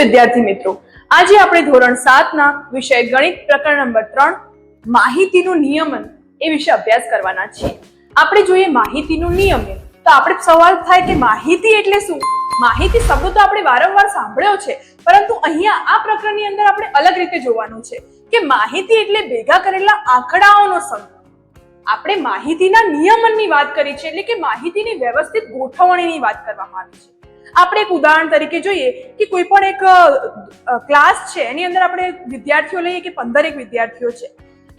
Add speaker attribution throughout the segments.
Speaker 1: વિદ્યાર્થી મિત્રો, આજે આપણે ધોરણ 7 ના વિષય ગણિત પ્રકરણ નંબર 3 માહિતીનું નિયમન એ વિશે અભ્યાસ કરવાના છીએ। આપણે જોઈએ માહિતીનું નિયમન તો આપણે સવાલ થાય કે માહિતી એટલે શું? માહિતી શબ્દ તો આપણે વારંવાર સાંભળ્યો છે, પરંતુ અહીંયા આ પ્રકરણની અંદર આપણે અલગ રીતે જોવાનું છે કે માહિતી એટલે ભેગા કરેલા આંકડાઓનો સંગ્રહ। આપણે માહિતીના નિયમનની વાત કરી છે, એટલે કે માહિતીની વ્યવસ્થિત ગોઠવણીની વાત કરવામાં આવી છે। આપણે એક ઉદાહરણ તરીકે જોઈએ કે કોઈ પણ એક ક્લાસ છે, એની અંદર આપણે વિદ્યાર્થીઓ લઈએ કે 15 વિદ્યાર્થીઓ છે,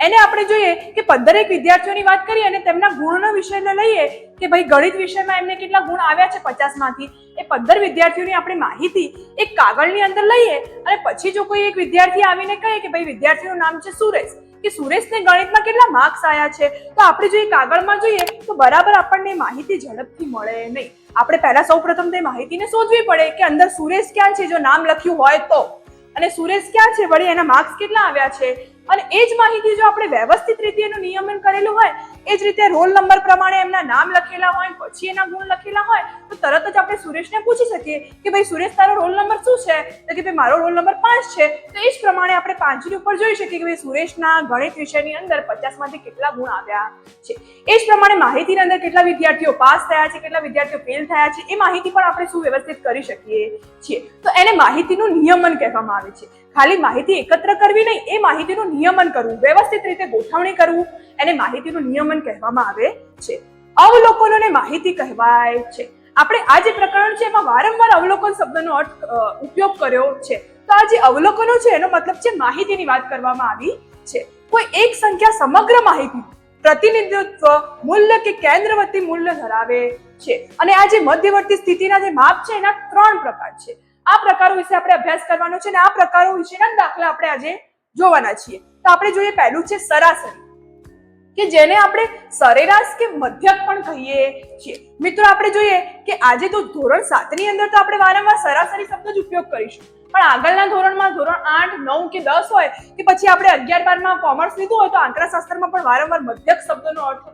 Speaker 1: એને આપણે જોઈએ કે 15 વિદ્યાર્થીઓની વાત કરીએ અને તેમના ગુણનો વિષય લઈએ કે ભાઈ ગણિત વિષયમાં એમને કેટલા ગુણ આવ્યા છે 50 માંથી, એ 15 વિદ્યાર્થીઓની આપણે માહિતી એક કાગળની અંદર લઈએ અને પછી જો કોઈ એક વિદ્યાર્થી આવીને કહે કે ભાઈ વિદ્યાર્થીનું નામ છે સુરેશ, કે સુરેશને ગણિતમાં કેટલા માર્ક્સ આવ્યા છે, તો આપણે જો એ કાગળમાં જોઈએ તો બરાબર આપણને માહિતી ઝડપથી મળે નહીં। આપણે પહેલા સૌપ્રથમ તે માહિતીને શોધવી પડે કે અંદર સુરેશ ક્યાં છે જો નામ લખ્યું હોય તો, અને સુરેશ ક્યાં છે વળી એના માર્ક્સ કેટલા આવ્યા છે, અને એ જ માહિતી જો આપણે વ્યવસ્થિત રીતે એનું નિયમન કરેલું હોય, એ જ રીતે રોલ નંબર પ્રમાણે એમના નામ લખેલા હોય પછી એના ગુણ લખેલા હોય, તો તરત જ આપણે સુરેશને પૂછી શકીએ કે ભાઈ સુરેશ તારો રોલ નંબર શું છે, તો કે ભાઈ મારો રોલ નંબર 5 છે। તો એ જ પ્રમાણે આપણે 5 ની ઉપર જોઈ શકીએ કે ભાઈ સુરેશના ગણિત વિષયની અંદર 50 માંથી કેટલા ગુણ આવ્યા છે। એ જ પ્રમાણે માહિતીની અંદર કેટલા વિદ્યાર્થીઓ પાસ થયા છે, કેટલા વિદ્યાર્થીઓ ફેલ થયા છે, એ માહિતી પણ આપણે સુવ્યવસ્થિત કરી શકીએ છીએ। તો એને માહિતીનું નિયમન કહેવામાં આવે છે। ખાલી માહિતી એકત્ર કરવી નહીં, એ માહિતીનું નિયમન કરવું, વ્યવસ્થિત રીતે ગોઠવણી કરવું, એને માહિતીનું નિયમન કહેવામાં આવે છે। અવલોકનોને માહિતી કહેવાય છે। આપણે આ જે પ્રકરણ છે એમાં વારંવાર અવલોકન શબ્દનો અર્થ ઉપયોગ કર્યો છે, તો આ જે અવલોકનો છે એનો મતલબ છે માહિતીની વાત કરવામાં આવી છે। કોઈ એક સંખ્યા સમગ્ર માહિતી પ્રતિનિધિત્વ મૂલ્ય કે કેન્દ્રવર્તી મૂલ્ય ધરાવે છે, અને આ જે મધ્યવર્તી સ્થિતિના જે માપ છે એના 3 પ્રકાર છે। આ પ્રકારો વિશે આપણે અભ્યાસ કરવાનો છે, અને આ પ્રકારો વિશેના દાખલા આપણે આજે જોવાના છીએ। તો આપણે જોઈએ પહેલું છે સરાસરી, કે જેને આપણે સરેરાશ કે મધ્યક પણ કહીએ છીએ। મિત્રો આપણે જોઈએ કે આજે તો ધોરણ 7 ની અંદર તો આપણે વારંવાર સરાસરી શબ્દ જ ઉપયોગ કરીશું, પણ આગળના ધોરણમાં ધોરણ 8, 9 કે 10 હોય કે પછી આપણે 11, 12 માં કોમર્સ લીધું હોય તો આંકડાશાસ્ત્રમાં પણ વારંવાર મધ્યક શબ્દનો અર્થ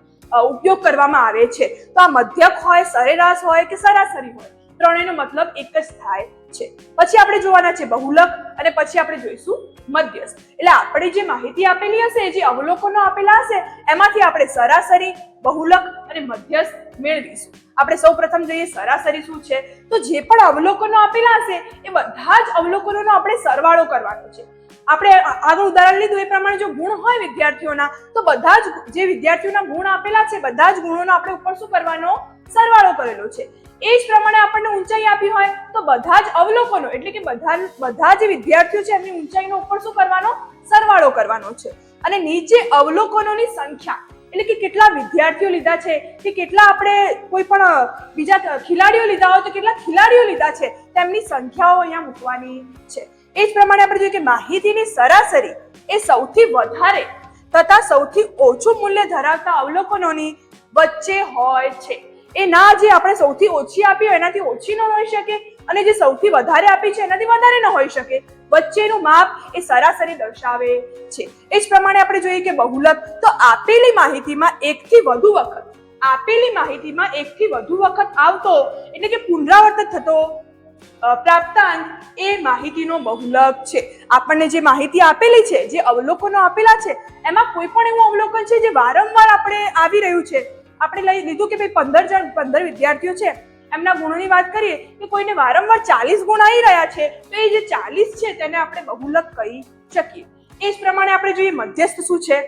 Speaker 1: ઉપયોગ કરવામાં આવે છે। તો આ મધ્યક હોય, સરેરાશ હોય કે સરાસરી હોય, ત્રણેયનો મતલબ એક જ થાય છે। પછી આપણે જોવાના છે બહુલક, અને પછી આપણે જોઈશું મધ્યસ્થ। એટલે આપણે જે માહિતી આપેલી હશે, જે અવલોકનો આપેલા હશે, એમાંથી આપણે સરાસરી, બહુલક અને મધ્યસ્થ મેળવીશું। આપણે સૌપ્રથમ જોઈએ સરાસરી શું છે, તો જે પણ અવલોકનો આપેલા હશે એ બધા જ અવલોકનોનો આપણે સરવાળો કરવાનો છે। આપણે આગળ ઉદાહરણ લીધું એ પ્રમાણે જો ગુણ હોય વિદ્યાર્થીઓના, તો બધા જ જે વિદ્યાર્થીઓના ગુણ આપેલા છે બધા જ ગુણોનો આપણે ઉપર શું કરવાનો, સરવાળો કરેલો છે। એ જ પ્રમાણે આપણને ઊંચાઈ આપી હોય તો બધા જ અવલોકનો એટલે કે બધા જે વિદ્યાર્થીઓ છે એમની ઊંચાઈનો ઉપર શું કરવાનો, સરવાળો કરવાનો છે। અને નીચે અવલોકનોની સંખ્યા એટલે કે કેટલા વિદ્યાર્થીઓ લીધા છે, કે કેટલા આપણે કોઈ પણ બીજા ખેલાડીઓ લીધા હોય તો કેટલા ખેલાડીઓ લીધા છે, તેમની સંખ્યાઓ અહીંયા મૂકવાની છે। એ જ પ્રમાણે આપણે જોઈએ કે માહિતીની સરાસરી એ સૌથી વધારે તથા સૌથી ઓછું મૂલ્ય ધરાવતા અવલોકનોની વચ્ચે હોય છે। એ ના જે આપણે સૌથી ઓછી આપી હોય એનાથી ઓછી ન હોઈ શકે, અને જે સૌથી વધારે આપી છે એનાથી વધારે ન હોઈ શકે, વચ્ચેનું માપ એ સરાસરી દર્શાવે છે। એ જ પ્રમાણે આપણે જોઈએ કે બહુલક, તો આપેલી માહિતીમાં એકથી વધુ વખત આવતો એટલે કે પુનરાવર્તન થતો પ્રાપ્તાંક એ માહિતીનો બહુલક છે। આપણને જે માહિતી આપેલી છે, જે અવલોકનો આપેલા છે, એમાં કોઈ પણ એવું અવલોકન છે જે વારંવાર આપણે આવી રહ્યું છે, આપણે લઈ લીધું કે ભાઈ 15 વિદ્યાર્થીઓ છે, એમના ગુણોની વાત કરીએ કે કોઈને વારંવાર 40 ગુણ આવી રહ્યા છે, તો એ જે 40 છે તેને આપણે બહુલક કહી શકીએ। એ જ પ્રમાણે આપણે જોઈએ મધ્યસ્થ શું છે,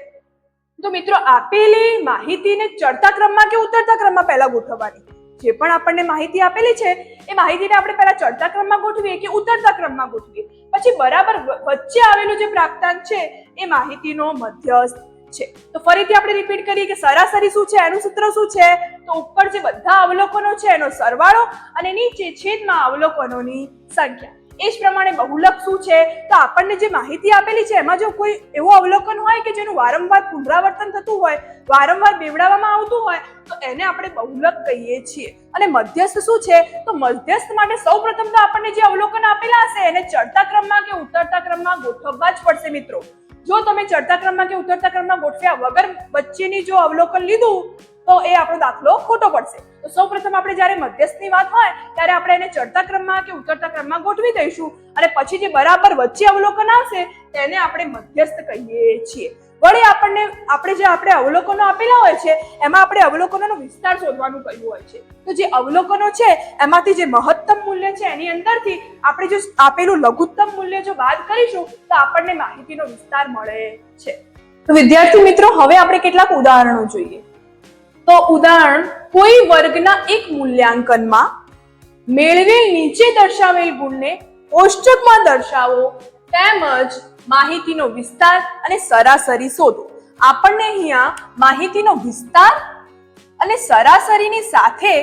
Speaker 1: તો મિત્રો આપેલી માહિતીને ચડતા ક્રમમાં કે ઉતરતા ક્રમમાં પહેલા ગોઠવવાની। જે પણ આપણને માહિતી આપેલી છે એ માહિતીને આપણે પહેલા ચડતા ક્રમમાં ગોઠવીએ કે ઉતરતા ક્રમમાં ગોઠવીએ, પછી બરાબર વચ્ચે આવેલું જે પ્રાપ્તાંક છે એ માહિતીનો મધ્યસ્થ છે। તો ફરીથી આપણે રિપીટ કરીએ કે સરાસરી શું છે, એનું સૂત્ર શું છે, તો ઉપર જે બધા અવલોકનો છે એનો સરવાળો અને નીચે છેદમાં અવલોકનોની સંખ્યા। એ જ પ્રમાણે બહુલક શું છે, તો આપણને જે માહિતી આપેલી છે એમાં જો કોઈ એવું અવલોકન હોય કે જેનું વારંવાર પુનરાવર્તન થતું હોય, વારંવાર બેવડાવવામાં આવતું હોય, તો એને આપણે બહુલક કહીએ છીએ। અને મધ્યસ્થ શું છે, તો મધ્યસ્થ માટે સૌપ્રથમ તો આપણને જે અવલોકન આપેલા હશે એને ચડતા ક્રમમાં કે ઉતરતા ક્રમમાં ગોઠવવા જ પડશે મિત્રો। જો તમે ચડતા ક્રમમાં કે ઉતરતા ક્રમમાં ગોઠવ્યા વગર વચ્ચેની જો અવલોકન લીધું તો એ આપણો દાખલો ખોટો પડશે. તો સૌપ્રથમ આપણે જ્યારે મધ્યસ્થની વાત હોય ત્યારે આપણે એને ચડતા ક્રમમાં કે ઉતરતા ક્રમમાં ગોઠવી દઈશું અને પછી જે બરાબર વચ્ચે અવલોકન આવશે તેને આપણે મધ્યસ્થ કહીએ છીએ. વળી આપણે અવલોકનો આપેલા હોય છે એમાં આપણે અવલોકનોનો વિસ્તાર શોધવાનું કહ્યું હોય છે. તો જે અવલોકનો છે એમાંથી જે મહત્તમ મૂલ્ય છે એની અંદરથી આપણે જો આપેલું લઘુત્તમ મૂલ્ય જો બાદ કરીશું તો આપણને માહિતીનો વિસ્તાર મળે છે. તો વિદ્યાર્થી મિત્રો, હવે આપણે કેટલાક ઉદાહરણો જોઈએ. તો ઉદાહરણ, કોઈ વર્ગના એક મૂલ્યાંકનમાં મેળવેલ નીચે દર્શાવેલ ગુણને કોષ્ટકમાં દર્શાવો તેમજ માહિતીનો વિસ્તાર અને સરાસરી શોધો. આપણને અહીંયા માહિતીનો વિસ્તાર અને સરાસરીની સાથે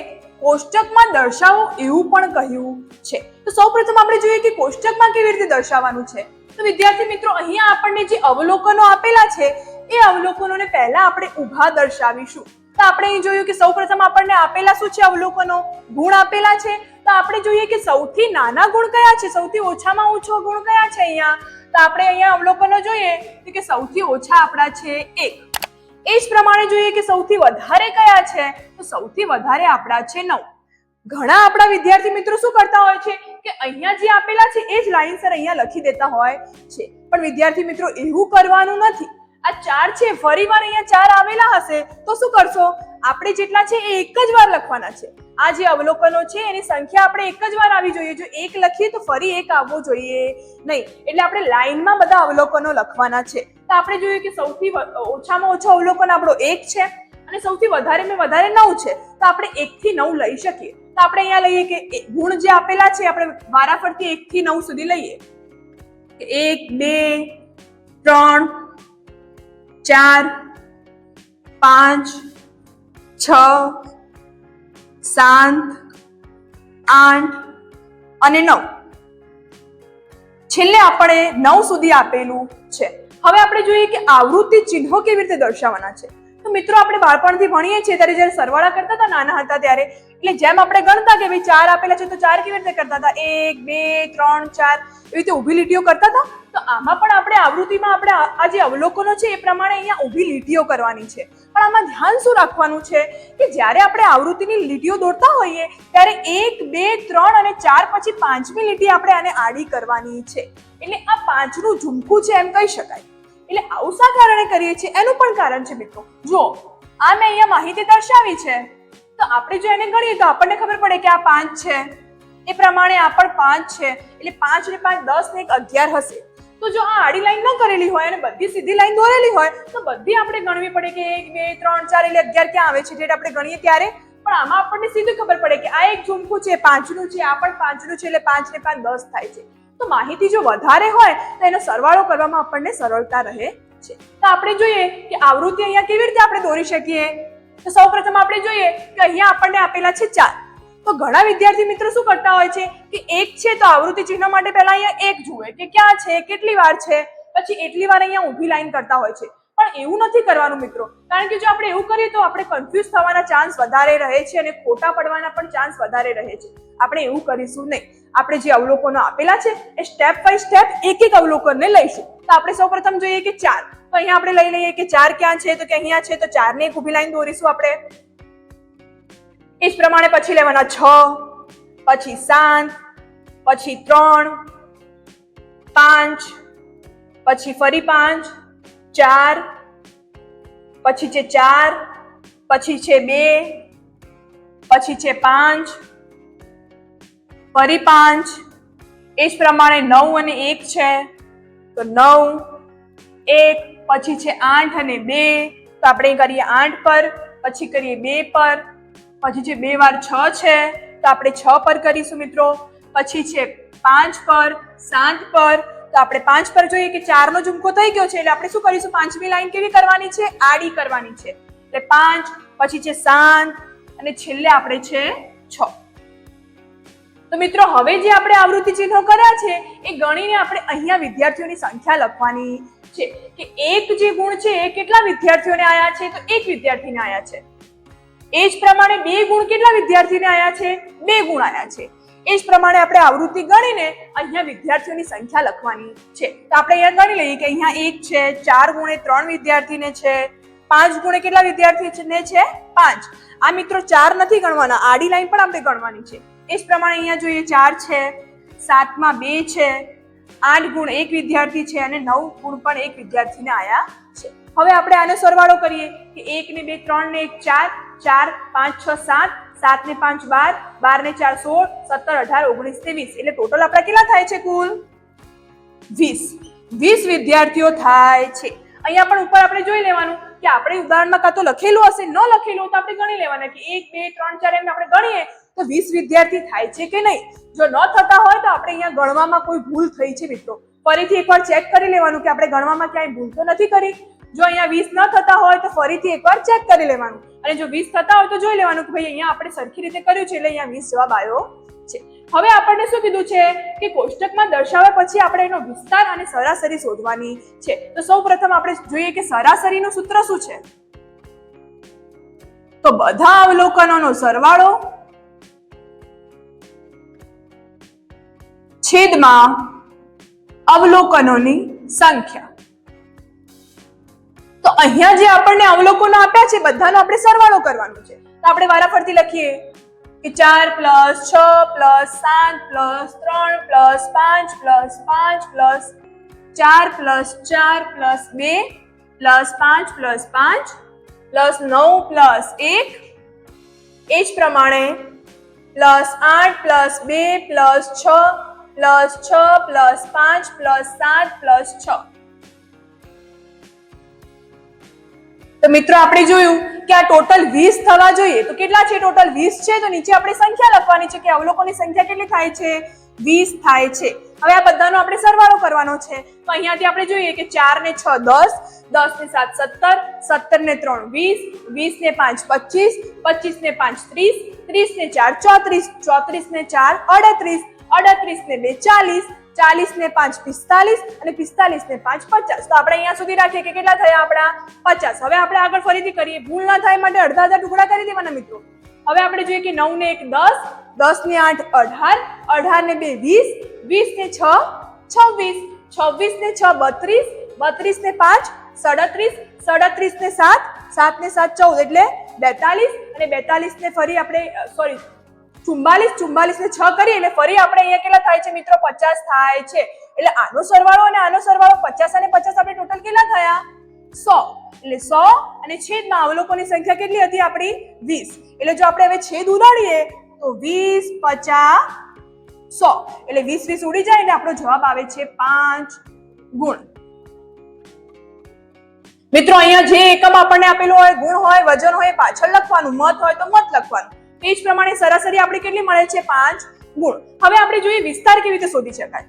Speaker 1: કોષ્ટકમાં દર્શાવો એવું પણ કહ્યું છે. તો સૌપ્રથમ આપણે જોઈએ કે કોષ્ટકમાં કેવી રીતે દર્શાવવાનું છે. તો વિદ્યાર્થી મિત્રો, અહીંયા આપણને જે અવલોકનો આપેલા છે એ અવલોકનોને પહેલા આપણે ઊભા દર્શાવીશું. તો આપણે અહીં જોયું કે સૌપ્રથમ આપણને આપેલા શું છે, અવલોકનો, ગુણ આપેલા છે. તો આપણે જોઈએ કે સૌથી નાના ગુણ કયા છે, સૌથી ઓછામાં ઓછો ગુણ કયા છે અહીંયા. તો આપણે અહીંયા અવલોકનો જોઈએ કે સૌથી ઓછા આપણા છે 1. એ જ પ્રમાણે જોઈએ કે સૌથી વધારે કયા છે, તો સૌથી વધારે આપણા છે 9. ઘણા આપણા વિદ્યાર્થી મિત્રો શું કરતા હોય છે કે અહીંયા જે આપેલા છે એ જ લાઈનસર અહીંયા લખી દેતા હોય છે. પણ વિદ્યાર્થી મિત્રો, એવું કરવાનું નથી. આ 4 છે, ફરીવાર અહીંયા 4 આવેલા હશે તો શું કરશો, આપણે જેટલા છે એ એક જ વાર લખવાના છે. આ જે અવલોકનો છે એની સંખ્યા આપણે એક જ વાર આવી જોઈએ. જો 1 લખીએ તો ફરી 1 આવવો જોઈએ નહીં. એટલે આપણે લાઈનમાં બધા અવલોકનો લખવાના છે. તો આપણે જોઈએ કે સૌથી ઓછામાં ઓછો અવલોકન આપણો 1 છે અને સૌથી વધારેમાં વધારે 9 છે. તો આપણે 1 થી 9 લઈ શકીએ. તો આપણે અહીંયા લઈએ કે ગુણ જે આપેલા છે આપણે વારાફરતી 1 થી 9 સુધી લઈએ. 1 2 3 4 5 6 7 8 અને 9. છેલ્લે આપણે 9 સુધી આપેલું છે. હવે આપણે જોઈએ કે આવૃત્તિ ચિહ્નો કેવી રીતે દર્શાવવાના છે. તો મિત્રો, આપણે બાળપણથી ભણીએ છીએ ત્યારે જ્યારે સરવાળા કરતા હતા નાના હતા ત્યારે, એટલે જેમ આપણે ગણતા કે ભાઈ 4 આપેલા છે તો 4 કેવી રીતે કરતા હતા, 1 2 3 4 એવી રીતે ઊભી લીટીઓ કરતા હતા. તો આમાં પણ આપણે આવૃત્તિમાં આપણે આ જે અવલોકનો છે એ પ્રમાણે અહીંયા ઊભી લીટીઓ કરવાની છે. પણ આમાં ધ્યાન શું રાખવાનું છે કે જ્યારે આપણે આવૃત્તિની લીટીઓ દોરતા હોઈએ ત્યારે 1 2 3 અને 4 પછી 5મી લીટી આપણે આને આડી કરવાની છે. એટલે આ 5નું ઝુમખું છે એમ કહી શકાય. એટલે આવું શા કારણે કરીએ છીએ એનું પણ કારણ છે મિત્રો. જો આ મેં અહીંયા માહિતી દર્શાવી છે તો આપણે જો એને ગણીએ તો આપણને ખબર પડે કે આ 5 છે, એ પ્રમાણે આ પણ 5 છે. એટલે 5 ને 5 10 ને 1 11 હશે. તો જો આ આડી લાઈન ન કરેલી હોય અને બધી સીધી લાઈન દોરેલી હોય તો બધી આપણે ગણવી પડે કે 1 2 3 4 એટલે 11 ક્યાં આવે છે જે આપણે ગણીએ ત્યારે. પણ આમાં આપણને સીધું ખબર પડે કે આ એક ઝુમખું છે 5નું છે, આ પણ 5નું છે, એટલે 5 ને 5 10 થાય છે. તો માહિતી જો વધારે હોય તો એનો સરવાળો કરવામાં આપણને સરળતા રહે છે. તો આપણે જોઈએ કે આવૃત્તિ અહીંયા કેવી રીતે આપણે દોરી શકીએ. તો સૌપ્રથમ આપણે જોઈએ કે અહીંયા આપણને આપેલા છે 4. તો ઘણા વિદ્યાર્થી મિત્રો શું કરતા હોય છે કે 1 છે તો આવૃત્તિ ચિહ્ન માટે પહેલા અહીંયા 1 જુએ કે ક્યાં છે, કેટલી વાર છે, પછી એટલી વાર અહીંયા ઊભી લાઈન કરતા હોય છે. પણ એવું નથી કરવાનું મિત્રો, કારણ કે જો આપણે એવું કરીએ તો આપણે કન્ફ્યુઝ થવાના ચાન્સ વધારે રહે છે અને ખોટા પડવાના પણ ચાન્સ વધારે રહે છે. આપણે એવું કરીશું નહીં. આપણે જે અવલોકનો આપેલા છે એ સ્ટેપ બાય સ્ટેપ એક એક અવલોકનને લઈશું. તો આપણે સૌપ્રથમ જોઈએ કે 4. તો અહીંયા આપણે લઈ લઈએ કે 4 ક્યાં છે, તો કે અહીંયા છે, તો 4 ને એક ઊભી લાઈન દોરીશું આપણે. એ જ પ્રમાણે પછી લેવાના 6, પછી 7, પછી 3, 5, પછી ફરી 5, 4, પછી છે 4, પછી છે 2, પછી છે 5, ફરી 5. એ જ પ્રમાણે 9 અને 1 છે તો 9, 1, પછી છે 8 અને 2, તો આપણે કરીએ 8 પર, પછી કરીએ 2 પર, પછી છે 2 વાર 6 છે તો આપણે 6 પર કરીશું મિત્રો. પછી છે 5 પર, 7 પર, તો આપણે 5 પર જોઈએ કે 4 નો ઝુમકો થઈ ગયો છે એટલે આપણે શું કરીશું, 5મી લાઈન કેવી કરવાની છે, આડી કરવાની છે. એટલે 5, પછી છે 7 અને છેલ્લે આપણે છે 6. તો મિત્રો, હવે જે આપણે આવૃત્તિ ચિહ્નો કર્યા છે એ ગણીને આપણે અહીંયા વિદ્યાર્થીઓની સંખ્યા લખવાની છે કે એક જે ગુણ છે એ કેટલા વિદ્યાર્થીઓને આયા છે, તો એક વિદ્યાર્થીને આયા છે. એ જ પ્રમાણે 2 ગુણ કેટલા વિદ્યાર્થીને આયા છે, 2 ગુણ આયા છે. એ જ પ્રમાણે આપણે આવૃત્તિ ગણીને અહીંયા વિદ્યાર્થીઓની સંખ્યા લખવાની છે. તો આપણે અહીંયા ગણી લઈએ કે અહીંયા 1 છે, 4 ગુણે 3 વિદ્યાર્થીને છે, 5 ગુણે કેટલા વિદ્યાર્થીને છે 5. આ મિત્રો 4 નથી ગણવાના, આડી લાઈન પણ આપણે ગણવાની છે. એ જ પ્રમાણે અહીંયા જોઈએ 4 છે, 7 માં 2 છે, 8 ગુણ 1 વિદ્યાર્થી છે અને 9 ગુણ પણ 1 વિદ્યાર્થીને આયા છે. હવે આપણે આનો સરવાળો કરીએ કે 1 ને 2 3 ને 1 4, 4 5 6 7, 7 ને 5 12, 12 ને 4 16, 17 18 19 ને 20. એટલે ટોટલ આપણા કેટલા થાય છે? કુલ 20 વિદ્યાર્થીઓ થાય છે. અહીંયા પણ ઉપર આપણે જોઈ લેવાનું કે આપણે ઉદાહરણમાં કાં તો લખેલું હશે, ન લખેલું તો આપણે ગણી લેવાના કે 1 2 3 4 એમ આપણે ગણીએ તો 20 વિદ્યાર્થી થાય છે કે નહીં. જો ન થતા હોય તો આપણે અહીંયા ગણવામાં કોઈ ભૂલ થઈ છે મિત્રો, ફરીથી એકવાર ચેક કરી લેવાનું કે આપણે ગણવામાં ક્યાંય ભૂલ તો નથી કરી. જો અહીંયા 20 ન થતા હોય તો ફરીથી એકવાર ચેક કરી લેવાનું, અને જો 20 થતા હોય તો જોઈ લેવાનું કે ભાઈ અહીંયા આપણે સરખી રીતે કર્યું છે એટલે અહીંયા 20 જવાબ આવ્યો છે. હવે આપણને શું કીધું છે કે કોષ્ટકમાં દર્શાવ્યા પછી આપણે એનો વિસ્તાર અને સરાસરી શોધવાની છે. તો સૌપ્રથમ આપણે જોઈએ કે સરાસરીનું સૂત્ર શું છે. તો બધા અવલોકનોનો સરવાળો છેદમાં અવલોકનોની સંખ્યા. તો અહીંયા જે આપણને અવલોકનો આપ્યા છે બધાનો આપણે સરવાળો કરવાનો છે. તો આપણે વારાફરતી લખીએ કે 4 + 6 + 7 + 3 + 5 + 5 + 4 + 4 + 2 + 5 + 5 + 9 + 1, એ જ પ્રમાણે +8 + 2 + 6 + 6 + 5 + 7 + 6. તો મિત્રો આપણે જોયું કે આ ટોટલ 20 થવા જોઈએ. તો કેટલા છે? ટોટલ 20 છે. તો નીચે આપણે સંખ્યા લખવાની છે કે અવલોકનની સંખ્યા કેટલી થાય છે? 20 થાય છે. હવે આ બધાનો આપણે સરવાળો કરવાનો છે. તો અહીંયાથી આપણે જોઈએ કે 4 ને 6 10, 10 ને 7 17, 17 ને 3 20, 20 ને 5 25, 25 ને 5 30, 30 ને 4 34, 34 ને 4 38, 38 ને 2 40, 40 ને 5 45 અને 45 ને 5 50. તો આપણે અહીંયા સુધી રાખીએ કે કેટલા થયા આપણા? 50. હવે આપણે આગળ ફરીથી કરીએ, ભૂલ ના થાય માટે અડધા અડધા ટુકડા કરી દેવાના મિત્રો. હવે આપણે જોઈએ કે 9 ને 1 10, 10 ને 8 18, 18 ને 2 20, 20 ને 6 26, 26 ને 6 32, 32 ને 5 37, 37 ને 7, 7 ને 7 14 એટલે 42, અને 42 ને ફરી આપણે 44 ને 6 કરીએ એટલે ફરી આપણે અહીંયા કેટલા થાય છે મિત્રો? 50 થાય છે. એટલે આનો સરવાળો અને આનો સરવાળો 50 અને 50 આપણે ટોટલ કેટલા થયા? 100. એટલે 100 અને છેદમાં અવલોકનની સંખ્યા કેટલી હતી આપણી? 20. એટલે જો આપણે હવે છેદ ઉડાડીએ તો 20 50 100 એટલે 20 20 ઉડી જાય એટલે આપણો જવાબ આવે છે 5 ગુણ. મિત્રો અહીંયા જે એકમ આપણને આપેલું હોય, ગુણ હોય, વજન હોય, પાછળ લખવાનું, મત હોય તો મત લખવાનું. એ જ પ્રમાણે સરાસરી આપણે કેટલી મળે છે? 5 ગુણ. હવે આપણે જોઈએ વિસ્તાર કેવી રીતે શોધી શકાય.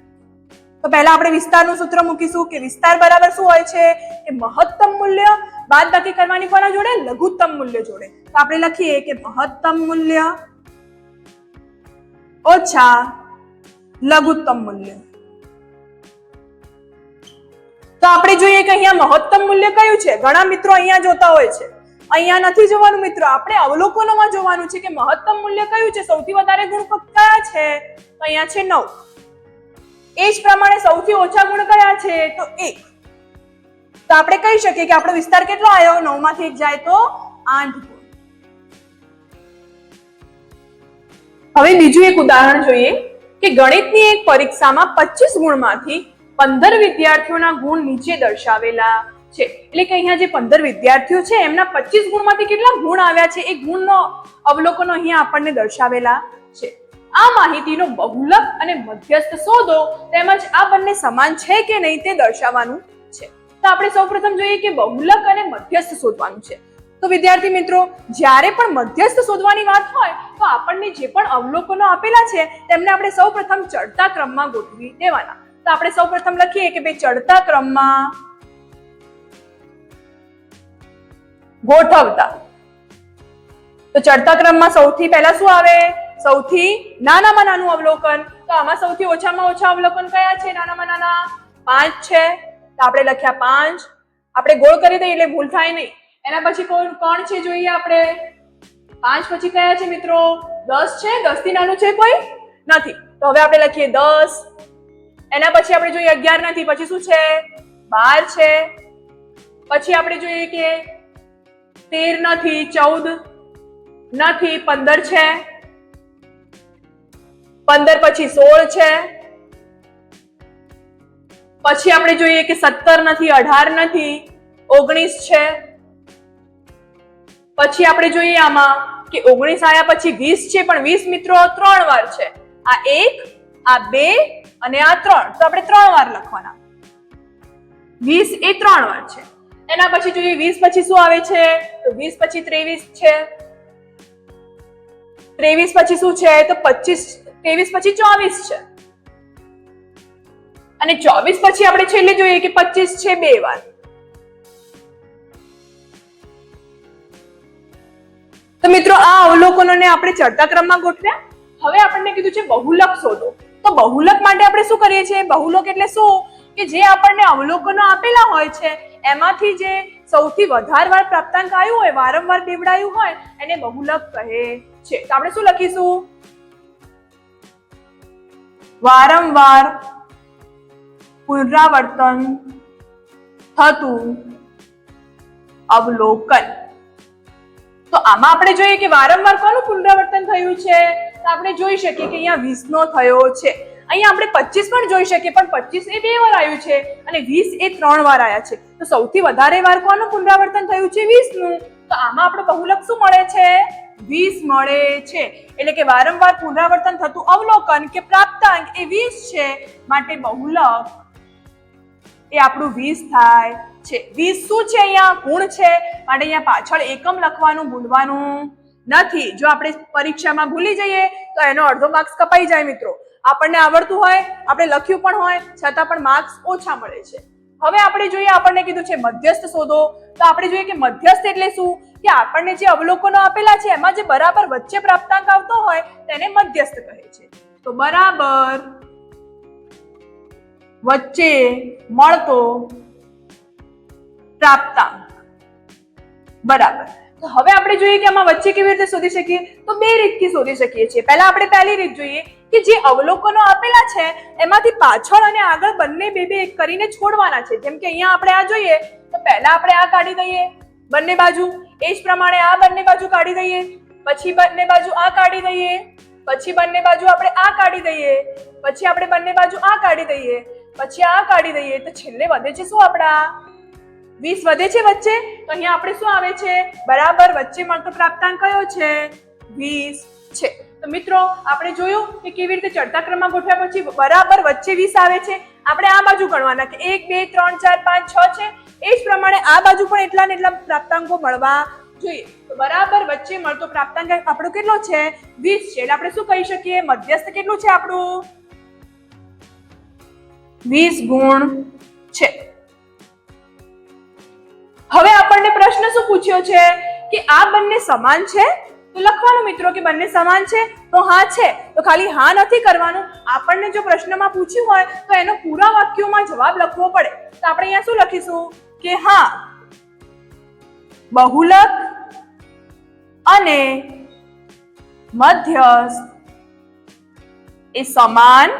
Speaker 1: તો પહેલા આપણે વિસ્તારનું સૂત્ર મૂકીશું કે વિસ્તાર બરાબર શું હોય છે કે મહત્તમ મૂલ્ય બાદબાકી કરવાની કોના જોડે? લઘુત્તમ મૂલ્ય જોડે. તો આપણે લખીએ કે મહત્તમ મૂલ્ય ઓછા લઘુત્તમ મૂલ્ય. તો આપણે જોઈએ કે અહીંયા મહત્તમ મૂલ્ય કયું છે? ઘણા મિત્રો અહીંયા જોતા હોય છે, અહીંયા નથી જોવાનું મિત્રો, આપણે અવલોકનોમાં જોવાનું છે કે મહત્તમ મૂલ્ય કયું છે, સૌથી વધારે ગુણ કયા છે? તો અહીંયા છે 9. એ જ પ્રમાણે સૌથી ઓછા ગુણ કયા છે? તો 1. તો આપણે કહી શકીએ કે આપણો વિસ્તાર કેટલો આવ્યો? 9 માંથી 1 જાય તો 8 ગુણ. હવે બીજું એક ઉદાહરણ જોઈએ કે ગણિતની એક પરીક્ષામાં 25 ગુણમાંથી 15 વિદ્યાર્થીઓના ગુણ નીચે દર્શાવેલા છે. એટલે કે અહીંયા જે 15 વિદ્યાર્થીઓ છે એમના 25 ગુણમાંથી કેટલા ગુણ આવ્યા છે એ ગુણનો અવલોકનો અહીંયા આપણને દર્શાવેલા છે. આ માહિતીનો બહુલક અને મધ્યસ્થ શોધો, તેમજ આ બંને સમાન છે કે નહીં તે દર્શાવવાનું છે. તો આપણે સૌપ્રથમ જોઈએ કે બહુલક અને મધ્યસ્થ શોધવાનું છે. તો વિદ્યાર્થી મિત્રો, જ્યારે પણ મધ્યસ્થ શોધવાની વાત હોય તો આપણને જે પણ અવલોકનો આપેલા છે તેમને આપણે સૌપ્રથમ ચડતા ક્રમમાં ગોઠવી દેવાના. તો આપણે સૌપ્રથમ લખીએ કે ભાઈ ચડતા ક્રમમાં ગોઠવતા. તો ચડતા ક્રમમાં સૌથી પહેલા શું આવે? સૌથી નાનામાં નાનું અવલોકન. તો આમાં સૌથી ઓછામાં ઓછા અવલોકન કયા છે? નાનામાં નાના 5 છે. તો આપણે લખ્યા 5. આપણે ગોળ કરી દઈએ એટલે ભૂલ થાય નહીં. એના પછી કોણ છે જોઈએ આપણે? 5 પછી કયા છે મિત્રો? 10 છે. 10 થી નાનું છે કોઈ? નથી. તો હવે આપણે લખીએ 10. એના પછી આપણે જોઈએ 11 નથી, પછી શું છે 12 છે. પછી આપણે જોઈએ કે 13 નથી, 14 નથી, 15 છે. 15 પછી 16 છે. પછી આપણે જોઈએ કે 17 નથી, 18 નથી, 19 છે. પછી આપણે જોઈએ આમાં કે 19 આયા પછી 20 છે, પણ 20 મિત્રો 3 વાર છે. આ 1, આ 2 અને આ 3. તો આપણે 3 વાર લખવાના. 20 એ 3 વાર છે. એના પછી જોઈએ 20 પછી શું આવે છે? તો 20 પછી 23 છે. 23 પછી શું છે? તો 25. 23 પછી 24 છે. અને 24 પછી આપણે છેલ્લે જોઈએ કે 25 છે 2 વાર. તો મિત્રો આ અવલોકનોને આપણે ચડતા ક્રમમાં ગોઠવ્યા. હવે આપણને કીધું છે બહુલક શોધો. તો બહુલક માટે આપણે શું કરીએ છીએ? બહુલક એટલે શું? કે જે આપણને અવલોકનો આપેલા હોય છે એમાંથી જે સૌથી વધારે વાર પ્રાપ્તાંક આવ્યું હોય, વારંવાર દેવડાયું હોય, એને બહુલક કહે છે. તો આપણે શું લખીશું? વારંવાર પુનરાવર્તન થતું અવલોકન. તો આમાં આપણે જોઈએ કે વારંવાર કોનું પુનરાવર્તન થયું છે? તો આપણે જોઈ શકીએ કે અહીંયા 20 નો થયો છે. અહીંયા આપણે 25 પણ જોઈ શકીએ, પણ 25 એ 2 વાર આવ્યું છે અને 20 એ 3 વાર આવ્યા છે. તો સૌથી વધારે વાર કોનું પુનરાવર્તન થયું છે? 20 નું. તો આમાં આપણો બહુલક શું મળે છે? 20 મળે છે. એટલે કે વારંવાર પુનરાવર્તન થતું અવલોકન કે પ્રાપ્તાંક એ 20 છે. માટે બહુલક એ આપણું 20 થાય છે. 20 શું છે? અહીંયા ગુણ છે, માટે અહીંયા પાછળ એકમ લખવાનું ભૂલવાનું નથી. જો આપણે પરીક્ષામાં ભૂલી જઈએ તો એનો અડધો માર્ક્સ કપાઈ જાય મિત્રો. આપણને આવડતું હોય, આપણે લખ્યું પણ હોય, છતાં પણ માર્ક્સ ઓછા મળે છે. હવે આપણે જોઈએ, આપણને કીધું છે મધ્યસ્થ શોધો. તો આપણે જોઈએ કે મધ્યસ્થ એટલે શું? કે આપણને જે અવલોકનો આપેલા છે એમાં જે બરાબર વચ્ચે પ્રાપ્તાંક આવતો હોય તેને મધ્યસ્થ કહે છે. તો બરાબર વચ્ચે મળતો પ્રાપ્તાંક. બરાબર. તો હવે આપણે જોઈએ કે આમાં વચ્ચે કેવી રીતે શોધી શકીએ? તો 2 રીતથી શોધી શકીએ છીએ. પહેલા આપણે પહેલી રીત જોઈએ કે જે અવલોકનો આપેલા છે એમાંથી પાછળ અને આગળ બંને બે એક કરીને છોડવાના છે. જેમ કે અહીંયા આપણે આ જોઈએ તો પહેલા આપણે આ કાઢી દઈએ બંને બાજુ, એ જ પ્રમાણે આ બંને બાજુ કાઢી દઈએ, પછી બંને બાજુ આ કાઢી દઈએ, પછી બંને બાજુ આપણે આ કાઢી દઈએ, પછી આપણે બંને બાજુ આ કાઢી દઈએ, પછી આ કાઢી દઈએ. તો છેલ્લે વધે છે શું? આપણા 20 વધે છે વચ્ચે. તો અહીંયા આપણે શું આવે છે? બરાબર વચ્ચે મળતો પ્રાપ્તાંક કયો છે? 20 છે. તો મિત્રો આપણે જોયું કે કેવી રીતે ચડતા ક્રમમાં ગોઠવ્યા પછી બરાબર વચ્ચે 20 આવે છે. આપણે આ બાજુ ગણવાના કે 1 2 3 4 5 6 છે. એ જ પ્રમાણે આ બાજુ પણ એટલા ને એટલા પ્રાપ્તાંકો મળવા જોઈએ. તો બરાબર વચ્ચે મળતો પ્રાપ્તાંક આપણો કેટલો છે? 20 છે. એટલે આપણે શું કહી શકીએ? મધ્યસ્થ કેટલું છે આપણું? 20 ગુણ છે. હવે આપણને પ્રશ્ન શું પૂછ્યો છે કે આ બંને સમાન છે? તો લખવાનું મિત્રો કે બંને સમાન છે. તો હા છે. તો ખાલી હા નથી કરવાનું. આપણને જો પ્રશ્નમાં પૂછ્યું હોય તો એનો પૂરા વાક્યોમાં જવાબ લખવો પડે. તો આપણે અહીંયા શું લખીશું કે હા બહુલક અને મધ્યસ્થ એ સમાન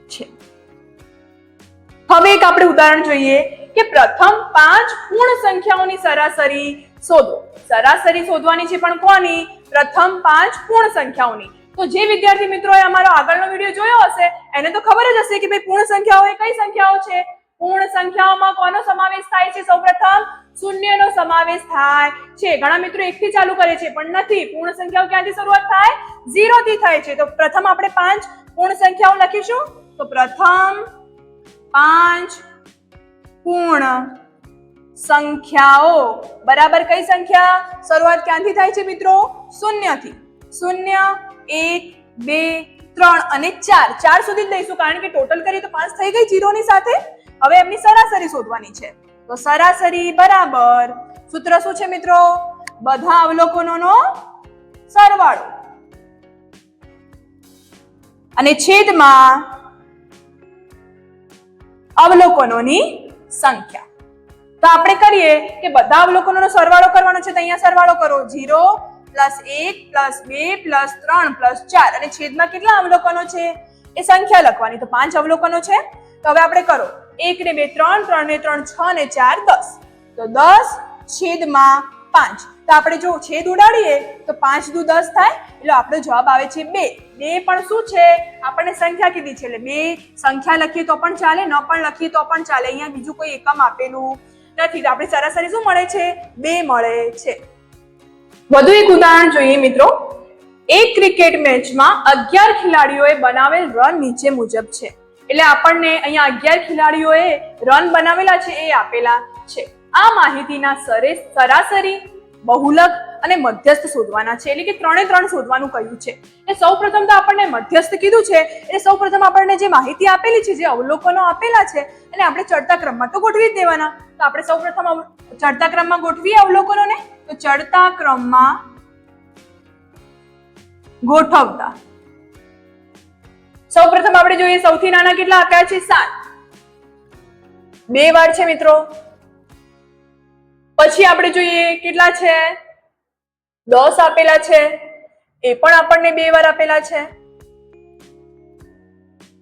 Speaker 1: છે. હવે એક આપણે ઉદાહરણ જોઈએ કે પ્રથમ 5 પૂર્ણ સંખ્યાઓની સરાસરી શોધો. સરાસરી શોધવાની છે, પણ કોની? પ્રથમ 5 પૂર્ણ સંખ્યાઓની. તો જે વિદ્યાર્થી મિત્રોએ અમારો આગળનો વિડીયો જોયો હશે એને તો ખબર જ હશે કે ભાઈ પૂર્ણ સંખ્યાઓ એ કઈ સંખ્યાઓ છે? પૂર્ણ સંખ્યાઓમાં કોનો સમાવેશ થાય છે? સૌપ્રથમ શૂન્યનો સમાવેશ થાય છે. ઘણા મિત્રો 1 થી ચાલુ કરે છે, પણ નથી. પૂર્ણ સંખ્યાઓ ક્યાંથી શરૂઆત થાય? 0 થી થાય છે. તો પ્રથમ આપણે 5 પૂર્ણ સંખ્યાઓ લખીશું. તો પ્રથમ 5 પૂર્ણ સંખ્યાઓ બરાબર કઈ સંખ્યા? શરૂઆત ક્યાંથી થાય છે મિત્રો? 0 થી. 0 1 2 3 અને 4. 4 સુધી જ લઈશું કારણ કે ટોટલ કરીએ તો 5 થઈ ગઈ 0 ની સાથે. હવે એમની સરાસરી શોધવાની છે. તો સરાસરી બરાબર સૂત્ર શું છે મિત્રો? બધા અવલોકનોનો સરવાળો અને છેદમાં અવલોકનોની સંખ્યા. તો આપણે કરીએ કે બધા અવલોકનોનો સરવાળો કરવાનો છે. તો અહીંયા સરવાળો કરો. 0 પ્લસ 1 પ્લસ 2 પ્લસ 3 પ્લસ 4 અને છેદમાં કેટલા અવલોકનો છે એ સંખ્યા લખવાની. તો 5 અવલોકનો છે. તો હવે આપણે કરો 1 ને 2 3, 3 ને 3 6 ને 4 10. તો 10 છેદમાં 5. તો આપણે જો છેદ ઉડાડીએ તો 5 દુ 10 થાય એટલે આપણો જવાબ આવે છે 2. 2 પણ શું છે આપણને સંખ્યા કીધી છે એટલે 2 સંખ્યા લખીએ તો પણ ચાલે, ન પણ લખીએ તો પણ ચાલે. અહીંયા બીજું કોઈ એકમ આપેલું નથી. તો આપણે સરાસરી શું મળે છે 2 મળે છે. વધુ એક ઉદાહરણ જોઈએ મિત્રો. એક ક્રિકેટ મેચમાં 11 ખેલાડીઓએ બનાવેલ રન નીચે મુજબ છે. એટલે આપણને અહીંયા 11 ખેલાડીઓએ રન બનાવેલા છે એ આપેલા છે. આ માહિતીના સરાસરી, બહુલક અને મધ્યસ્થ શોધવાના છે. એટલે કે 3 એ 3 શોધવાનું કહ્યું છે. એ સૌપ્રથમ તો આપણને મધ્યસ્થ કીધું છે એટલે સૌપ્રથમ આપણને જે માહિતી આપેલી છે, જે અવલોકનો આપેલા છે એને આપણે ચડતા ક્રમમાં તો ગોઠવી જ દેવાના. તો આપણે સૌપ્રથમ ચડતા ક્રમમાં ગોઠવીએ અવલોકનોને. તો ચડતા ક્રમમાં ગોઠવતા સૌપ્રથમ આપણે જોઈએ સૌથી નાના કેટલા આપ્યા છે 7. 2 વાર છે મિત્રો. પછી આપણે જોઈએ કેટલા છે 10 આપેલા છે, એ પણ આપણને 2 વાર આપેલા છે.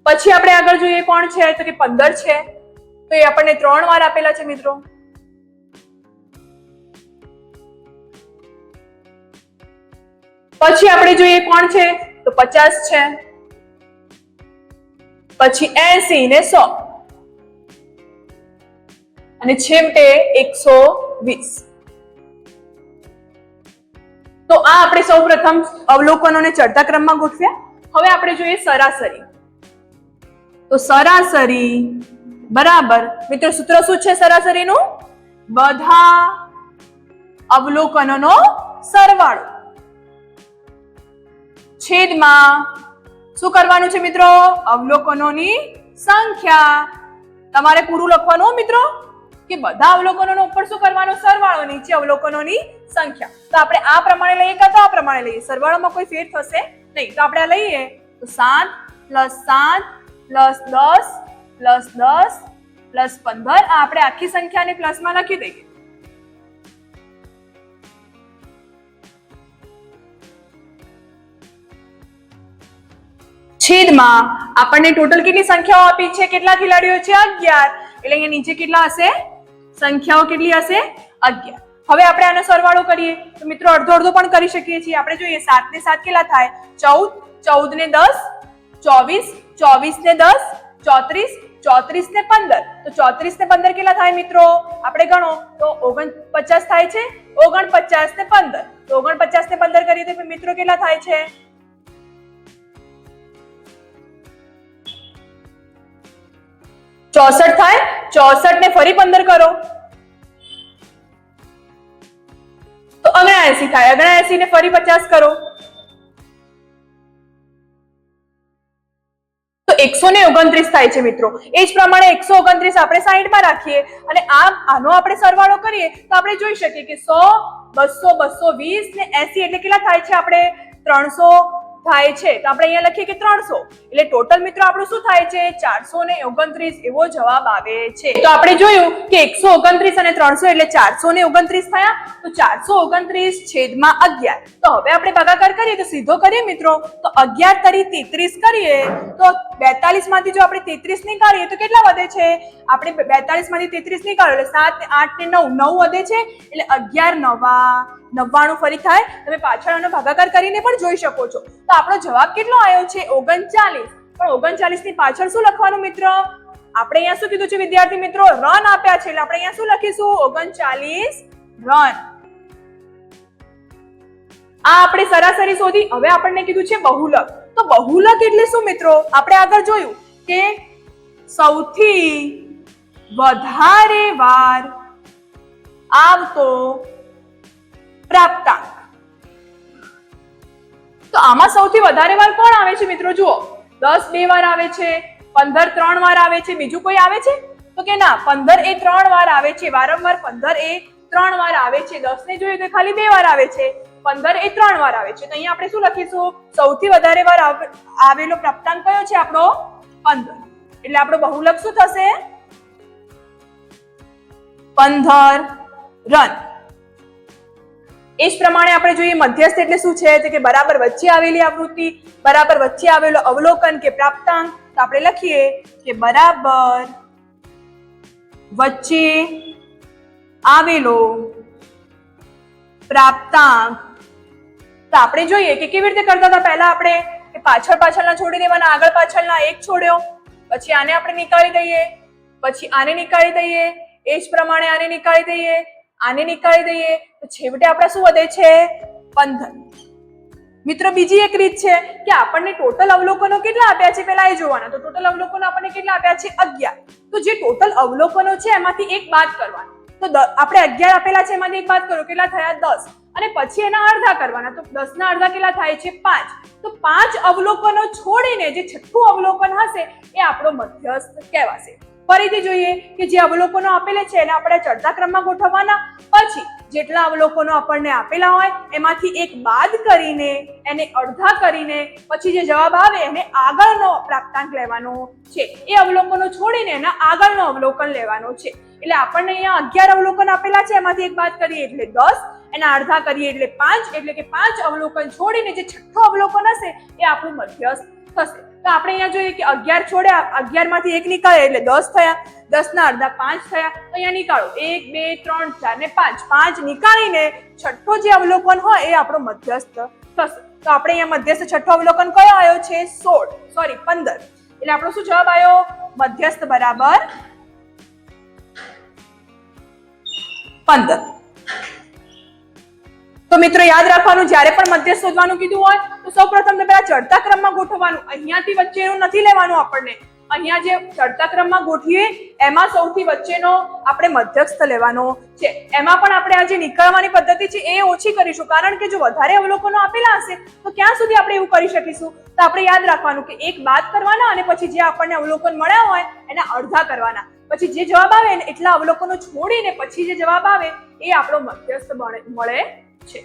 Speaker 1: પછી આપણે આગળ જોઈએ કોણ છે તો કે 15 છે, તો એ આપણને 3 વાર આપેલા છે મિત્રો. પછી આપણે જોઈએ કોણ છે તો 50 છે, પછી 80 ને 100 અને છેવટે 120. તો આ આપણે સૌપ્રથમ અવલોકનોને ચડતા ક્રમમાં ગોઠવ્યા. હવે આપણે જોઈએ સરાસરી. તો સરાસરી બરાબર મિત્રો સૂત્ર શું છે સરાસરીનું? બધા અવલોકનોનો સરવાળો છેદમાં શું કરવાનું છે મિત્રો? અવલોકનોની સંખ્યા. તમારે પૂરું લખવાનું મિત્રો કે બધા અવલોકનોનો ઉપર શું કરવાનો? સરવાળો, નીચે અવલોકનોની સંખ્યા. તો આપણે આ પ્રમાણે લઈએ કે આ પ્રમાણે લઈએ? સરવાળામાં કોઈ ફેર થશે નહીં. તો આપણે આ લઈએ તો 7 + 7 + 10 + 10 + 15. આ આપણે આખી સંખ્યાને પ્લસમાં લખી દઈએ. છેદમાં આપણને ટોટલ કેટલી સંખ્યાઓ આપી છે? કેટલા ખેલાડીઓ છે? 11. એટલે અહીંયા નીચે કેટલા હશે? સંખ્યાઓ કેટલી હશે? 11. હવે આપણે આનો સરવાળો કરીએ તો મિત્રો અડધો અડધો પણ કરી શકીએ છીએ. આપણે જોઈએ 7 ને 7 કેટલા થાય? 14, 14 ને 10 24, 24 ને 10 34, 34 ને 15. તો 34 ને 15 કેટલા થાય મિત્રો? આપણે ગણો તો 49 થાય છે. 49 ને 15 તો 49 ને 15 કરીએ તો મિત્રો કેટલા થાય છે? 64 થાય. 64 ને ફરી 15 કરો તો 79 થાય. 79 ને ફરી 50 કરો તો 129 થાય છે મિત્રો. એ જ પ્રમાણે 129 આપણે 60 માં રાખીએ અને આનો આપણે સરવાળો કરીએ તો આપણે જોઈ શકીએ કે 100, 200, 220 ને 80 એટલે કેટલા થાય છે? આપણે 300 થાય છે. તો આપણે અહીંયા લખીએ કે 300 એટલે ટોટલ મિત્રો આપણું શું થાય છે? 429 એવો જવાબ આવે છે. તો આપણે જોયું કે 129 અને 300 એટલે 429 થયા. તો 429 છેદમાં 11. તો હવે આપણે ભાગાકાર કરીએ તો સીધો કરીએ મિત્રો તો 11 તરી 33 કરીએ તો 42 માંથી જો આપણે 33 નીકાળીએ તો કેટલા વધે છે? આપણે 42 માંથી 33 નીકાળો એટલે 7, 8 ને 9 વધે છે એટલે 11 નવા 99 ફરી થાય. તમે પાછળ આનો ભાગાકાર કરીને પણ જોઈ શકો છો. તો આપણો જવાબ કેટલો આવ્યો છે? 39. પણ 39 ની પાછળ શું લખવાનું મિત્રો? આપણે અહીંયા શું કીધું છે વિદ્યાર્થી મિત્રો? રન આપ્યા છે એટલે આપણે અહીંયા શું લખીશું? 39 રન. આ આપણે સરાસરી શોધી. હવે આપણને કીધું છે બહુલક. તો બહુલક એટલે શું મિત્રો? આપણે આગળ જોયું કે સૌથી વધારે વાર આવતો પ્રાપ્તાંક. તો આમાં સૌથી વધારે વાર કોણ આવે છે મિત્રો? જુઓ 10 2 વાર આવે છે, 15 3 વાર આવે છે. બીજું કોઈ આવે છે? તો કે ના, 15 એ 3 વાર આવે છે. વારંવાર 15 એ 3 વાર આવે છે. 10 ને જોઈએ તો ખાલી 2 વાર આવે છે. 15 એ 3 વાર આવે છે. તો અહીંયા આપણે શું લખીશું? સૌથી વધારે વાર આવેલો પ્રાપ્તાંક કયો છે આપણો? 15. એટલે આપણો બહુલક શું થશે? 15 રન. એ જ પ્રમાણે આપણે જોઈએ મધ્યસ્થ એટલે શું છે તો કે બરાબર વચ્ચે આવેલી આવૃત્તિ, બરાબર વચ્ચે આવેલો અવલોકન કે પ્રાપ્તાંક. તો આપણે લખીએ કે બરાબર વચ્ચે આવેલો પ્રાપ્તાંક. તો આપણે જોઈએ કે કેવી રીતે કરતા હતા પહેલા આપણે કે પાછળના છોડી દેવાના, આગળ પાછળના એક છોડ્યો, પછી આને આપણે નીકાળી દઈએ, પછી આને નીકાળી દઈએ, એ જ પ્રમાણે આને નીકાળી દઈએ, આને નીકાળી દઈએ, તો છેવટે આપણે શું વધે છે 15. મિત્રો બીજી એક રીત છે કે આપણને ટોટલ અવલોકનો કેટલા આપ્યા છે પહેલા એ જોવાના. તો ટોટલ અવલોકનો આપણને કેટલા આપ્યા છે 11. તો જે ટોટલ અવલોકનો છે એમાંથી એક બાદ કરવાના. તો આપણે 11 આપેલા છે એમાંથી એક બાદ કરો, કેટલા થયા 10, અને પછી એના અડધા કરવાના. તો 10 ના અડધા કેટલા થાય છે 5. તો 5 અવલોકનો છોડીને જે છઠ્ઠું અવલોકન હશે એ આપણો મધ્યસ્થ કહેવાશે. ફરીથી જોઈએ કે જે અવલોકનો આપેલા છે એને આપણે ચડતા ક્રમમાં ગોઠવવાના, પછી જેટલા અવલોકનો આપણને આપેલા હોય એમાંથી એક બાદ કરીને એને અડધા કરીને પછી જે જવાબ આવે એને આગળનો પ્રાપ્તાંક લેવાનો છે. એ અવલોકનો છોડીને એના આગળનો અવલોકન લેવાનો છે. એટલે આપણને અહીંયા 11 અવલોકન આપેલા છે, એમાંથી એક બાદ કરીએ એટલે 10, એના અડધા કરીએ એટલે 5, એટલે કે 5 અવલોકન છોડીને જે છઠ્ઠું અવલોકન હશે એ આપણું મધ્યસ્થ થશે. તો આપણે અહીંયા જોઈએ કે 11 છોડ્યા, 11 માંથી એક નીકળે એટલે 10 થયા, 10 ના અડધા 5 થયા. તો અહીંયા નીકાળો 1 2 3 4 ને 5, 5 નીકાળીને છઠ્ઠો જે અવલોકન હોય એ આપણો મધ્યસ્થ થશે. તો આપણે અહીંયા મધ્યસ્થ છઠ્ઠો અવલોકન કયો આવ્યો છે 15. એટલે આપણો શું જવાબ આવ્યો મધ્યસ્થ બરાબર 15. તો મિત્રો યાદ રાખવાનું, જ્યારે પણ મધ્યસ્થ શોધવાનું કીધું હોય તો સૌપ્રથમ પહેલા ચડતા ક્રમમાં ગોઠવવાનું. અહીંયાથી વચ્ચેનું નથી લેવાનું આપણને. અહીંયા જે ચડતા ક્રમમાં ગોઠવીએ એમાં સૌથી વચ્ચેનો આપણે મધ્યસ્થ લેવાનો છે. એમાં પણ આપણે આ જે નીકળવાની પદ્ધતિ છે એ ઓછી કરીશું, કારણ કે જો વધારે અવલોકનો આપેલા હશે તો ક્યાં સુધી આપણે એવું કરી શકીશું. તો આપણે યાદ રાખવાનું કે એક બાદ કરવાના અને પછી જે આપણને અવલોકન મળ્યા હોય એના અડધા કરવાના, પછી જે જવાબ આવે ને એટલા અવલોકનો છોડીને પછી જે જવાબ આવે એ આપણો મધ્યસ્થ મળે છે.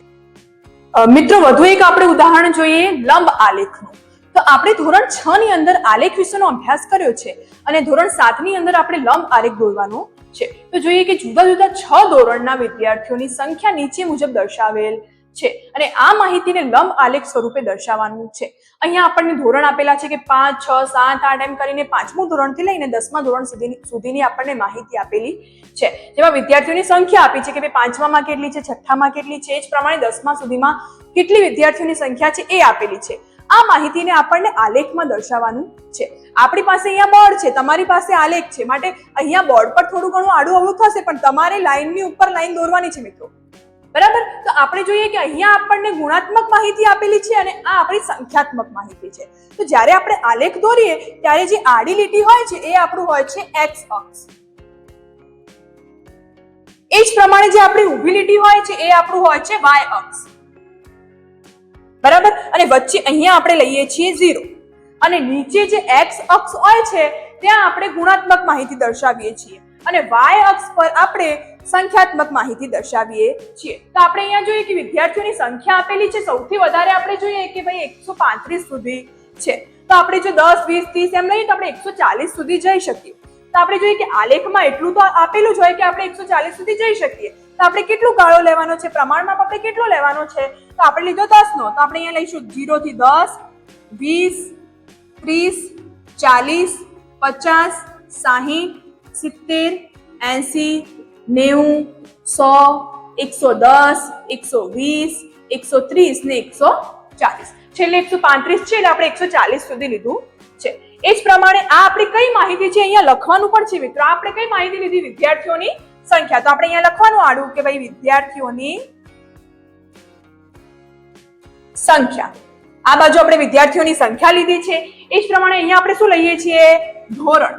Speaker 1: મિત્રો વધુ એક આપણે ઉદાહરણ જોઈએ લંબ આલેખનું. તો આપણે ધોરણ 6 ની અંદર આલેખ વિશેનો અભ્યાસ કર્યો છે અને ધોરણ 7 ની અંદર આપણે લંબ આલેખ દોરવાનો છે. તો જોઈએ કે જુદા જુદા 6 ધોરણના વિદ્યાર્થીઓની સંખ્યા નીચે મુજબ દર્શાવેલ છે અને આ માહિતીને લંબ આલેખ સ્વરૂપે દર્શાવવાનું છે. અહીંયા આપણને ધોરણ આપેલા છે કે 5, 6, 7, 8 એમ કરીને 5મું ધોરણથી લઈને 10મા ધોરણ સુધીની આપણને માહિતી આપેલી છે, જેમાં વિદ્યાર્થીઓની સંખ્યા આપી છે કે ભાઈ 5મામાં કેટલી છે, 6મામાં કેટલી છે, એ જ પ્રમાણે 10મા સુધીમાં કેટલી વિદ્યાર્થીઓની સંખ્યા છે એ આપેલી છે. આ માહિતીને આપણને આલેખમાં દર્શાવવાનું છે. આપણી પાસે અહીંયા બોર્ડ છે, તમારી પાસે આલેખ છે, માટે અહીંયા બોર્ડ પર થોડું ઘણું આડું અવળું થશે પણ તમારે લાઈનની ઉપર લાઈન દોરવાની છે મિત્રો. બરાબર. તો આપણે જોઈએ કે અહીંયા આપણને ગુણાત્મક માહિતી આપેલી છે અને આ આપણી સંખ્યાત્મક માહિતી છે. તો જ્યારે આપણે આલેખ દોરીએ ત્યારે જે આડી લીટી હોય છે એ આપણું હોય છે એક્સ અક્ષ. એ જ પ્રમાણે જે આપણી ઊભી લીટી હોય છે એ આપણું હોય છે વાય અક્ષ. બરાબર. અને વચ્ચે અહીંયા આપણે લઈએ છીએ 0 અને નીચે જે એક્સ અક્ષ હોય છે ત્યાં આપણે ગુણાત્મક માહિતી દર્શાવીએ છીએ અને વાય અક્ષ પર આપણે સંખ્યાત્મક માહિતી દર્શાવીએ છીએ. તો આપણે અહીંયા જોઈએ કે વિદ્યાર્થીઓની સંખ્યા આપેલી છે, સૌથી વધારે આપણે જોઈએ કે ભાઈ 135 સુધી છે. તો આપણે જો 10, 20, 30 એમ લઈએ તો આપણે 140 સુધી જઈ શકીએ. તો આપણે જોઈએ કે આલેખમાં એટલું તો આપેલું જ હોય કે આપણે 140 સુધી જઈ શકીએ. તો આપણે કેટલું ગાળો લેવાનો છે, પ્રમાણમાં આપણે કેટલો લેવાનો છે, તો આપણે લીધો 10 નો, તો આપણે અહીંયા લઈશું 0 થી 10, 20, 30, 40, 50, 60, 70, 80, 90, 100, 110, 120, 130 ને 140. છેલ્લે 135 છે એટલે આપણે 140 સુધી લીધું છે. એ જ પ્રમાણે આ આપણી કઈ માહિતી છે અહીંયા લખવાનું પણ છે મિત્રો. આપણે કઈ માહિતી લીધી? વિદ્યાર્થીઓની સંખ્યા. તો આપણે અહીંયા લખવાનું આડું કે ભાઈ વિદ્યાર્થીઓની સંખ્યા. આ બાજુ આપણે વિદ્યાર્થીઓની સંખ્યા લીધી છે. એ જ પ્રમાણે અહીંયા આપણે શું લઈએ છીએ? ધોરણ.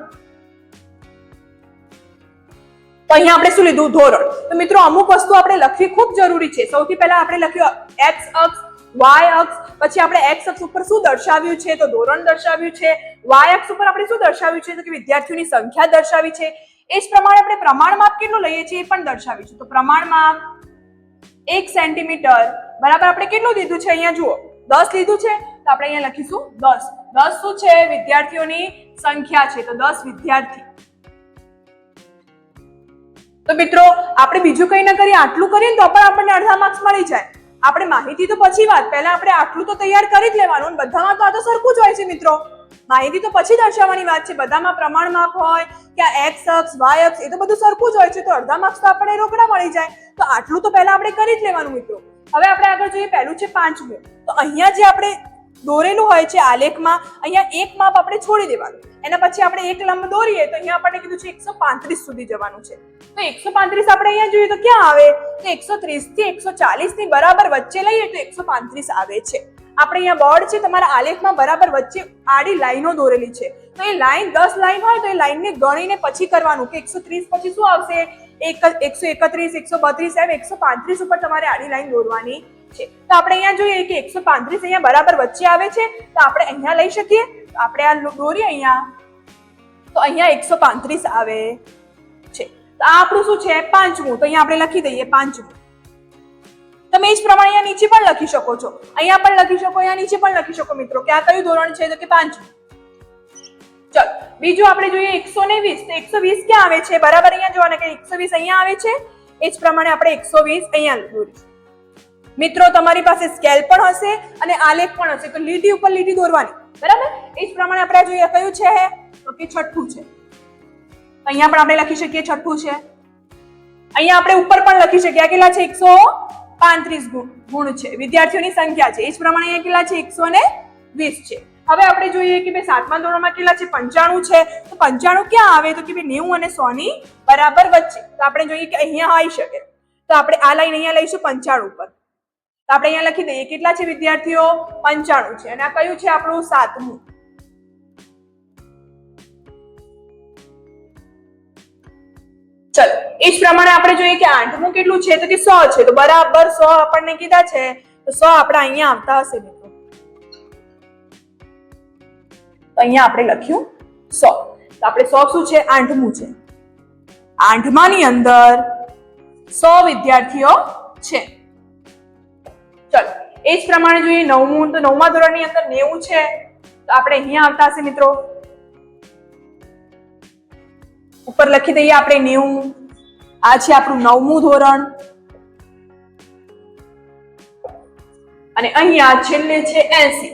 Speaker 1: તો અહીંયા આપણે શું લીધું? ધોરણ. તો મિત્રો અમુક વસ્તુ આપણે લખવી ખૂબ જરૂરી છે. સૌથી પહેલા આપણે લખ્યું એક્સ અક્ષ, વાય અક્ષ, પછી આપણે એક્સ અક્ષ ઉપર શું દર્શાવ્યું છે? તો ધોરણ દર્શાવ્યું છે. વાય અક્ષ ઉપર આપણે શું દર્શાવ્યું છે? તો કે વિદ્યાર્થીઓની સંખ્યા દર્શાવી છે. એ જ પ્રમાણે આપણે પ્રમાણ માપ કેટલું લઈએ છીએ એ પણ દર્શાવ્યું છે. તો પ્રમાણ માપ 1 સેન્ટીમીટર બરાબર આપણે કેટલું લીધું છે? અહીંયા જુઓ 10 લીધું છે, તો આપણે અહીંયા લખીશું 10. 10 શું છે? વિદ્યાર્થીઓની સંખ્યા છે. તો 10 વિદ્યાર્થી. તો મિત્રો આપણે બીજું કંઈ ના કરીએ, આટલું કરીએ ને તો પણ આપણને અડધા માર્ક્સ મળી જાય. આપણે માહિતી તો પછી વાત, પહેલા આપણે આટલું તો તૈયાર કરી જ લેવાનું, અને બધામાં તો આ તો સરખું જ હોય છે મિત્રો. માહિતી તો પછી દર્શાવવાની વાત છે. બધામાં પ્રમાણ માપ હોય કે એક્સ અક્ષ વાય અક્ષ, એ તો બધું સરખું જ હોય છે. તો અડધા માર્ક્સ તો આપણને રોકડા મળી જાય. તો આટલું તો પહેલા આપણે કરી જ લેવાનું મિત્રો. હવે આપણે આગળ જોઈએ, પહેલું છે 5મું. તો અહીંયા જે આપણે દોરેલું હોય છે આલેખમાં, અહીંયા એક માપ આપણે છોડી દેવાનું. એના પછી આપણે એક લંબ દોરીએ તો અહીંયા આપણને કીધું છે 135 સુધી જવાનું છે. તો 135 આપણે અહીંયા જોઈએ તો ક્યાં આવે? તો 130 થી 140 ની બરાબર વચ્ચે લઈએ તો 135 આવે છે. આપણે અહીંયા બોર્ડ છે તમારા આલેખમાં બરાબર વચ્ચે આડી લાઈનો દોરેલી છે. તો એ લાઈન 10 લાઈન હોય તો એ લાઈનને ગણીને પછી કરવાનું કે 130 પછી શું આવશે? 131, 132 એમ 135 ઉપર તમારે આડી લાઈન દોરવાની છે. તો આપણે અહીંયા જોઈએ કે 135 અહીંયા બરાબર વચ્ચે આવે છે. તો આપણે અહીંયા લઈ શકીએ. તો આપણે આ દોરીએ અહીંયા, તો અહીંયા 135 આવે છે. તો આ આપણું શું છે? 5મું. તો અહીંયા આપણે લખી દઈએ 5મું. તમે એ જ પ્રમાણે અહીંયા નીચે પણ લખી શકો છો, અહીંયા પણ લખી શકો, અહીંયા નીચે પણ લખી શકો મિત્રો કે આ કયું ધોરણ છે? તો કે 5મું. ચલો બીજું આપણે જોઈએ 120. તો 120 ક્યાં આવે છે? બરાબર અહીંયા જોવાના કે 120 અહીંયા આવે છે. એ જ પ્રમાણે આપણે 120 અહીંયા દોરીશું. મિત્રો તમારી પાસે સ્કેલ પણ હશે અને આલેખ પણ હશે, તો લીટી ઉપર લીટી દોરવાની. બરાબર? એ જ પ્રમાણે આપણે જોઈએ કયું છે? તો કે 6થું છે. અહીંયા પણ આપણે લખી શકીએ 6થું છે. અહીંયા આપણે ઉપર પણ લખી શકીએ. આ કેટલા છે? 135 ગુણ છે, વિદ્યાર્થીઓની સંખ્યા છે. એ જ પ્રમાણે અહીંયા કેટલા છે? 120 છે. હવે આપણે જોઈએ કે ભાઈ 7મા ધોરણમાં કેટલા છે? 95 છે. તો 95 ક્યાં આવે? તો કે ભાઈ 90 અને 100 ની બરાબર વચ્ચે. તો આપણે જોઈએ કે અહીંયા આવી શકે. તો આપણે આ લાઈન અહીંયા લઈશું 95 ઉપર. તો આપણે અહીંયા લખી દઈએ કેટલા છે વિદ્યાર્થીઓ? 95 છે. અને આ કયું છે આપણું? 7મું. ચલો એ જ પ્રમાણે આપણે જોઈએ કે 8મું કેટલું છે? તો કે 100 છે. તો બરાબર 100 આપણને કીધા છે. તો 100 આપણે અહીંયા આવતા હશે મિત્રો. તો અહીંયા આપણે લખ્યું 100. તો આપણે 100 શું છે? 8મું છે. 8માની અંદર 100 વિદ્યાર્થીઓ છે. ચલો એ જ પ્રમાણે જોઈએ 9મું. તો 9મા ધોરણની અંદર 90 છે. તો આપણે અહીંયા આવતા હશે મિત્રો. ઉપર લખી દઈએ આપણે 90. આ છે આપણું 9મું ધોરણ. અને અહીંયા છેલ્લે છે 80.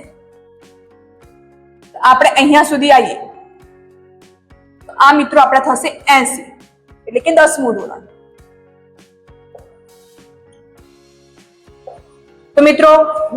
Speaker 1: આપણે અહીંયા સુધી આવીએ તો આ મિત્રો આપણે થશે 80, એટલે કે 10મું ધોરણ. તો મિત્રો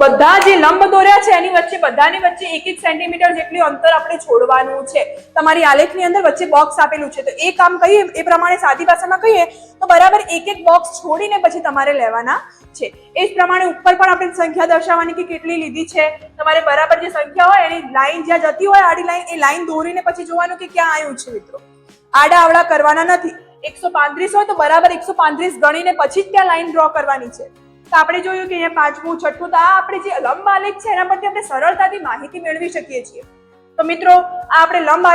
Speaker 1: બધા જે લંબ દોર્યા છે એની વચ્ચે બધાની વચ્ચે 1-1 સેન્ટીમીટર જેટલું અંતર આપણે છોડવાનું છે. તમારી આલેખની અંદર વચ્ચે બોક્સ આપેલું છે. તો એ કામ કહીએ એ પ્રમાણે સાદી ભાષામાં કહીએ તો બરાબર 1-1 બોક્સ છોડીને પછી તમારે લેવાના છે. એ જ પ્રમાણે ઉપર પણ આપણે સંખ્યા દર્શાવવાની કે કેટલી લીધી છે. તમારે બરાબર જે સંખ્યા હોય એની લાઈન જ્યાં જતી હોય આડી લાઈન, એ લાઈન દોરીને પછી જોવાનું કે ક્યાં આવ્યું છે મિત્રો. આડા આવડા કરવાના નથી. 135 હોય તો બરાબર 135 ગણીને પછી જ ત્યાં લાઈન ડ્રો કરવાની છે. તો આપણે જોયું કે અહીંયા 5મું 6થું. તો આ આપણે જે લંબ આલેખ છે એના પરથી આપણે સરળતાથી માહિતી મેળવી શકીએ છીએ. તો મિત્રો આ આપણે લંબ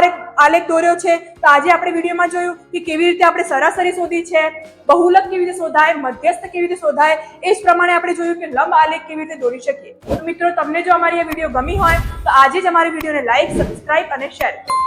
Speaker 1: આલેખ દોર્યો છે. તો આજે આપણે વિડીયોમાં જોયું કે કેવી રીતે આપણે સરાસરી શોધી છે, બહુલક કેવી રીતે શોધાય, મધ્યસ્થ કેવી રીતે શોધાય. એ જ પ્રમાણે આપણે જોયું કે લંબ આલેખ કેવી રીતે દોરી શકીએ. તો મિત્રો તમને જો અમારી આ વિડીયો ગમી હોય તો આજે જ અમારી વિડીયોને લાઈક, સબસ્ક્રાઇબ અને શેર કરો.